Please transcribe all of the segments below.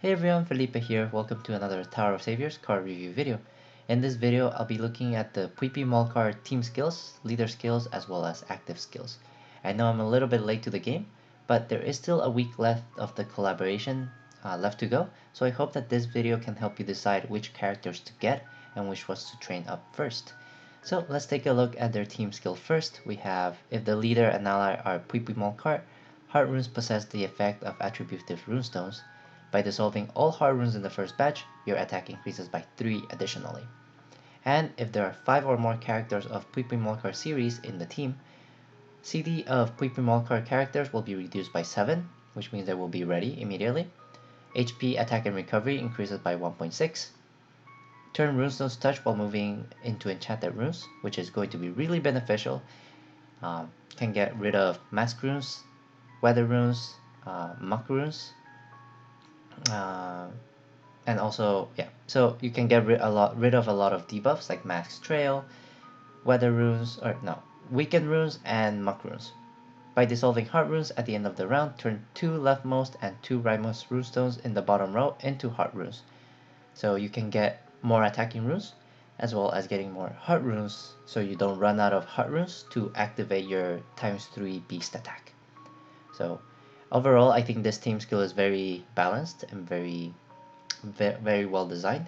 Hey everyone, Felipe here. Welcome to another Tower of Saviors card review video. In this video, I'll be looking at the PUI PUI MOLCAR team skills, leader skills, as well as active skills. I know I'm a little bit late to the game, but there is still a week left of the collaboration left to go, so I hope that this video can help you decide which characters to get and which ones to train up first. So let's take a look at their team skill first. We have, if the leader and ally are PUI PUI MOLCAR, heart runes possess the effect of attributive runestones. By dissolving all heart runes in the first batch, your attack increases by 3 additionally. And if there are 5 or more characters of PUI PUI MOLCAR series in the team, CD of PUI PUI MOLCAR characters will be reduced by 7, which means they will be ready immediately. HP, attack, and recovery increases by 1.6. Turn runestones touch while moving into enchanted runes, which is going to be really beneficial. Can get rid of mask runes, weather runes, muck runes, and also so you can get rid of a lot of debuffs like max trail, weather runes, or no, weaken runes, and muck runes. By dissolving heart runes at the end of the round, turn 2 leftmost and 2 rightmost runestones in the bottom row into heart runes, so you can get more attacking runes as well as getting more heart runes, so you don't run out of heart runes to activate your ×3 beast attack. So overall, I think this team skill is very balanced and very well designed,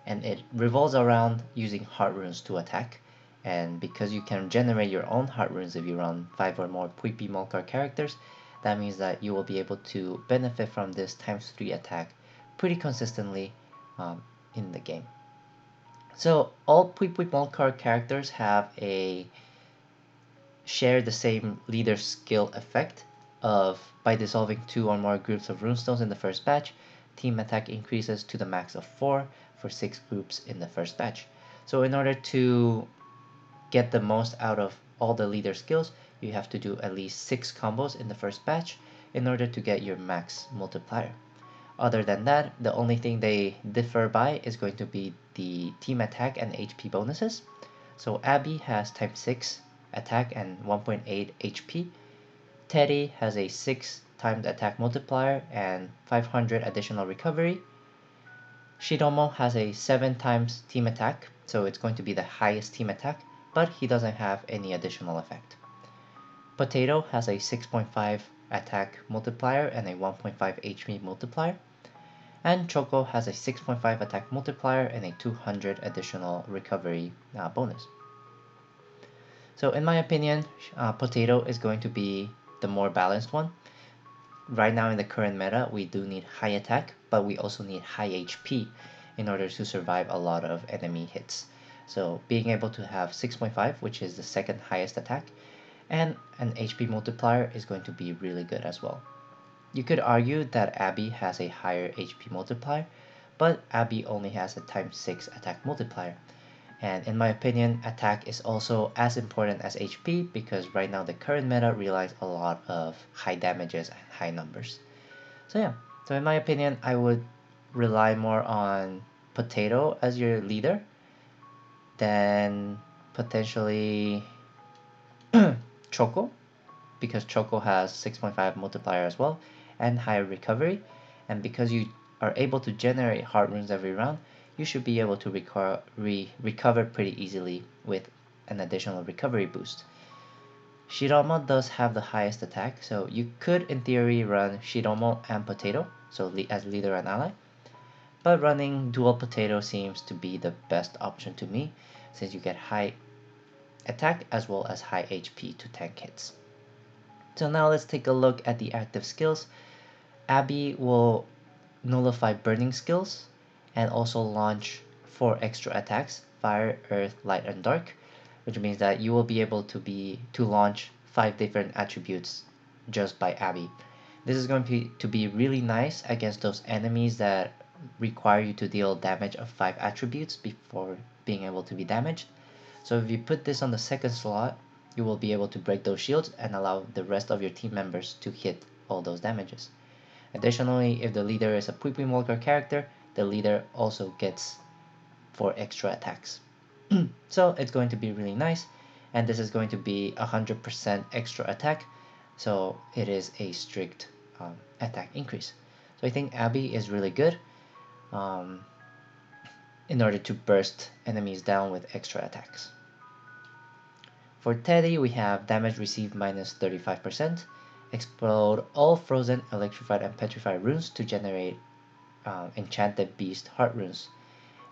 and it revolves around using heart runes to attack. And because you can generate your own heart runes if you run 5 or more PUI PUI MOLCAR characters, that means that you will be able to benefit from this ×3 attack pretty consistently in the game. So all PUI PUI MOLCAR characters share the same leader skill effect of, by dissolving 2 or more groups of runestones in the first batch, team attack increases to the max of 4 for 6 groups in the first batch. So in order to get the most out of all the leader skills, you have to do at least 6 combos in the first batch in order to get your max multiplier. Other than that, the only thing they differ by is going to be the team attack and HP bonuses. So Abby has ×6 attack and 1.8 HP. Teddy has a 6 times attack multiplier and 500 additional recovery. Shiromo has a 7 times team attack, so it's going to be the highest team attack, but he doesn't have any additional effect. Potato has a 6.5 attack multiplier and a 1.5 HP multiplier. And Choco has a 6.5 attack multiplier and a 200 additional recovery bonus. So in my opinion, Potato is going to be the more balanced one. Right now in the current meta, we do need high attack, but we also need high HP in order to survive a lot of enemy hits. So being able to have 6.5, which is the second highest attack, and an HP multiplier is going to be really good as well. You could argue that Abby has a higher HP multiplier, but Abby only has a ×6 attack multiplier. And in my opinion, attack is also as important as HP, because right now the current meta relies a lot of high damages and high numbers. So in my opinion, I would rely more on Potato as your leader than potentially Choco, because Choco has 6.5 multiplier as well and higher recovery, and because you are able to generate heart runes every round, you should be able to recover pretty easily with an additional recovery boost. Shiromo does have the highest attack, so you could in theory run Shiromo and Potato, so as leader and ally, but running dual Potato seems to be the best option to me, since you get high attack as well as high HP to tank hits. So now let's take a look at the active skills. Abby will nullify burning skills and also launch 4 extra attacks: fire, earth, light, and dark, which means that you will be able to launch 5 different attributes just by Abby. This is going to be really nice against those enemies that require you to deal damage of 5 attributes before being able to be damaged. So if you put this on the second slot, you will be able to break those shields and allow the rest of your team members to hit all those damages. Additionally, if the leader is a PUI PUI MOLCAR character, the leader also gets 4 extra attacks. So it's going to be really nice, and this is going to be 100% extra attack, so it is a strict attack increase. So I think Abby is really good in order to burst enemies down with extra attacks. For Teddy, we have damage received minus 35%, explode all frozen, electrified, and petrified runes to generate enchanted beast heart runes.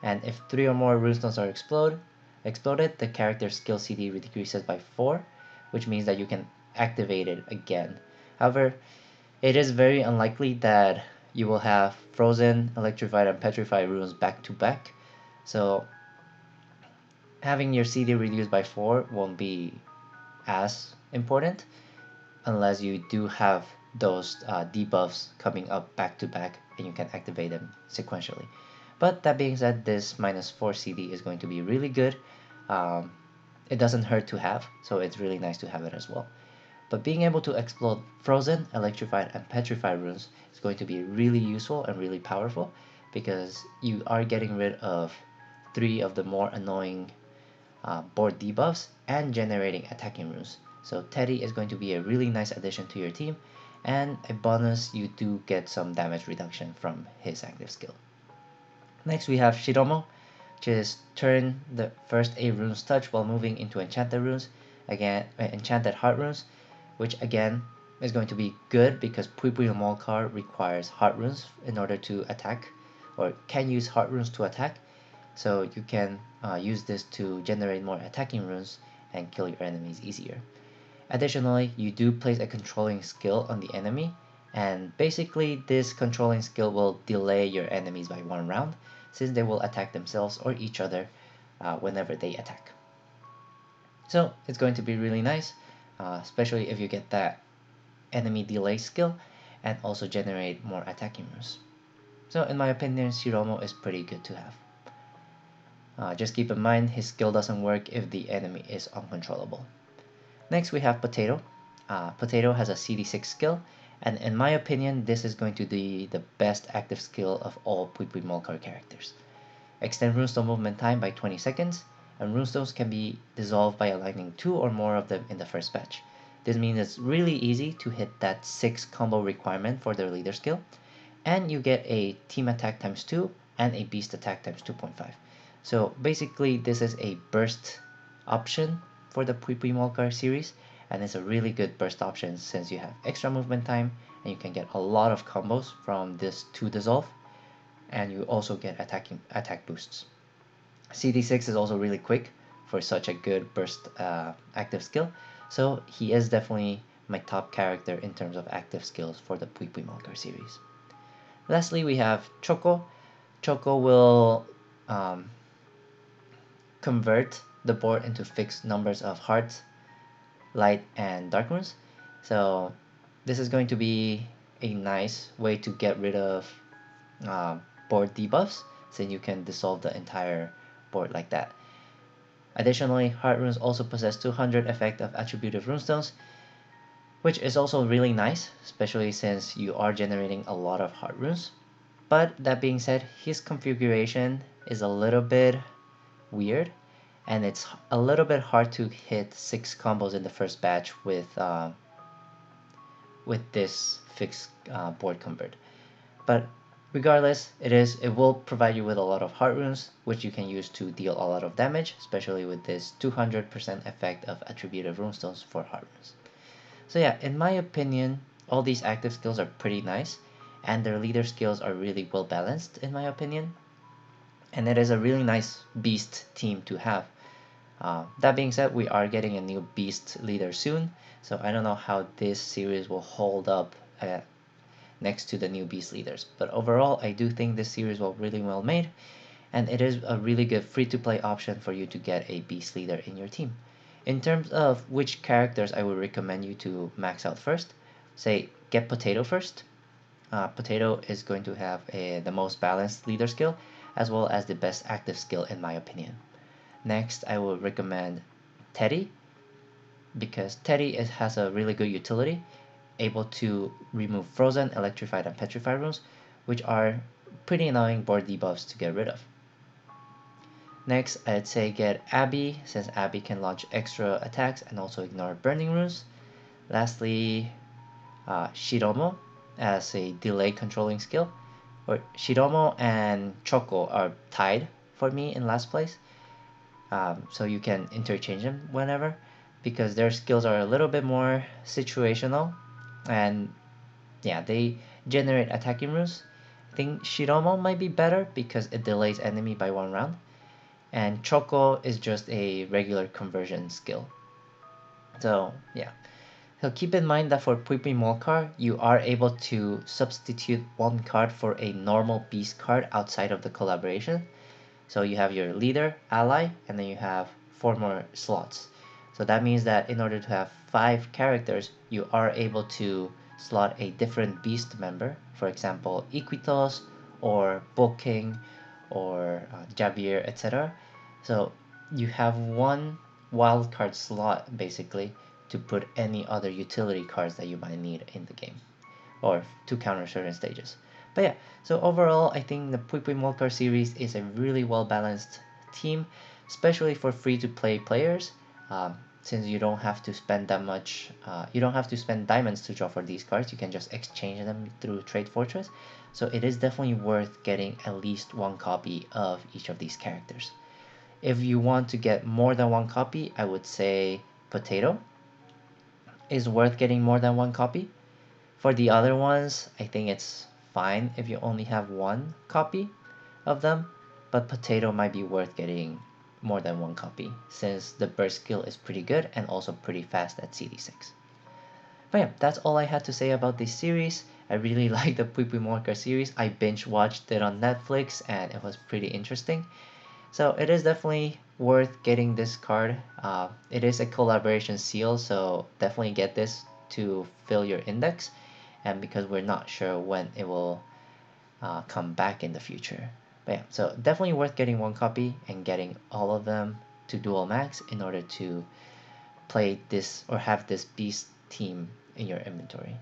And if 3 or more runestones are exploded, the character's skill CD decreases by 4, which means that you can activate it again. However, it is very unlikely that you will have frozen, electrified, and petrified runes back to back. So having your CD reduced by 4 won't be as important unless you do have those debuffs coming up back to back and you can activate them sequentially. But that being said, this minus 4 CD is going to be really good. It doesn't hurt to have, so it's really nice to have it as well. But being able to explode frozen, electrified, and petrified runes is going to be really useful and really powerful because you are getting rid of 3 of the more annoying board debuffs and generating attacking runes. So Teddy is going to be a really nice addition to your team, and a bonus, you do get some damage reduction from his active skill. Next we have Shiromo, which is turn the first 8 runes touch while moving into enchanted runes, again enchanted heart runes, which again is going to be good because PUI PUI MOLCAR requires heart runes in order to attack, or can use heart runes to attack. So you can use this to generate more attacking runes and kill your enemies easier. Additionally, you do place a controlling skill on the enemy, and basically this controlling skill will delay your enemies by 1 round, since they will attack themselves or each other whenever they attack. So it's going to be really nice, especially if you get that enemy delay skill and also generate more attacking runes. So in my opinion, Shiromo is pretty good to have. Just keep in mind his skill doesn't work if the enemy is uncontrollable. Next we have Potato. Potato has a CD6 skill, and in my opinion this is going to be the best active skill of all PUI PUI MOLCAR characters. Extend runestone movement time by 20 seconds, and runestones can be dissolved by aligning 2 or more of them in the first batch. This means it's really easy to hit that 6 combo requirement for their leader skill, and you get a team attack times 2 and a beast attack times 2.5. So basically this is a burst option for the PUI PUI MOLCAR series, and it's a really good burst option since you have extra movement time and you can get a lot of combos from this 2 dissolve, and you also get attack boosts. CD6 is also really quick for such a good burst active skill, so he is definitely my top character in terms of active skills for the PUI PUI MOLCAR series. Lastly, we have Choco. Choco will convert the board into fixed numbers of hearts, light, and dark runes. So this is going to be a nice way to get rid of board debuffs, since you can dissolve the entire board like that. Additionally, heart runes also possess 200 effect of attributive runestones, which is also really nice, especially since you are generating a lot of heart runes. But that being said, his configuration is a little bit weird, and it's a little bit hard to hit 6 combos in the first batch with this fixed board convert. But regardless, it will provide you with a lot of heart runes, which you can use to deal a lot of damage, especially with this 200% effect of attributive runestones for heart runes. So yeah, in my opinion, all these active skills are pretty nice, and their leader skills are really well balanced in my opinion, and it is a really nice beast team to have. That being said, we are getting a new beast leader soon, so I don't know how this series will hold up next to the new beast leaders, but overall I do think this series was really well made, and it is a really good free-to-play option for you to get a beast leader in your team. In terms of which characters I would recommend you to max out first, say get Potato first. Potato is going to have the most balanced leader skill, as well as the best active skill in my opinion. Next, I would recommend Teddy, because Teddy has a really good utility, able to remove frozen, electrified, and petrified runes, which are pretty annoying board debuffs to get rid of. Next, I'd say get Abby, since Abby can launch extra attacks and also ignore burning runes. Lastly, Shiromo, as a delay controlling skill. Or Shiromo and Choco are tied for me in last place. So you can interchange them whenever because their skills are a little bit more situational, and yeah, they generate attacking runes. I think Shiromo might be better because it delays enemy by 1 round, and Choco is just a regular conversion skill. So yeah, so keep in mind that for Pui Pui Molcar, you are able to substitute one card for a normal beast card outside of the collaboration. So you have your leader, ally, and then you have 4 more slots. So that means that in order to have 5 characters, you are able to slot a different beast member, for example, Equitos or Bull King or Javier, etc. So you have one wildcard slot basically to put any other utility cards that you might need in the game or to counter certain stages. But yeah, so overall, I think the Pui Pui Molcar series is a really well balanced team, especially for free to play players. Since you don't have to spend that much, you don't have to spend diamonds to draw for these cards. You can just exchange them through Trade Fortress. So it is definitely worth getting at least one copy of each of these characters. If you want to get more than one copy, I would say Potato is worth getting more than one copy. For the other ones, I think it's fine if you only have one copy of them, but Potato might be worth getting more than one copy since the burst skill is pretty good and also pretty fast at CD6. But yeah, that's all I had to say about this series. I really like the Pui Pui Morcar series. I binge watched it on Netflix and it was pretty interesting. So it is definitely worth getting this card. It is a collaboration seal, so definitely get this to fill your index. And because we're not sure when it will come back in the future. But yeah, so definitely worth getting one copy and getting all of them to dual max in order to play this or have this beast team in your inventory.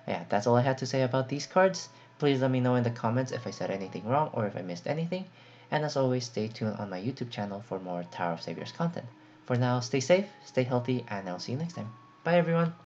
Yeah, that's all I had to say about these cards. Please let me know in the comments if I said anything wrong or if I missed anything. And as always, stay tuned on my YouTube channel for more Tower of Saviors content. For now, stay safe, stay healthy, and I'll see you next time. Bye everyone!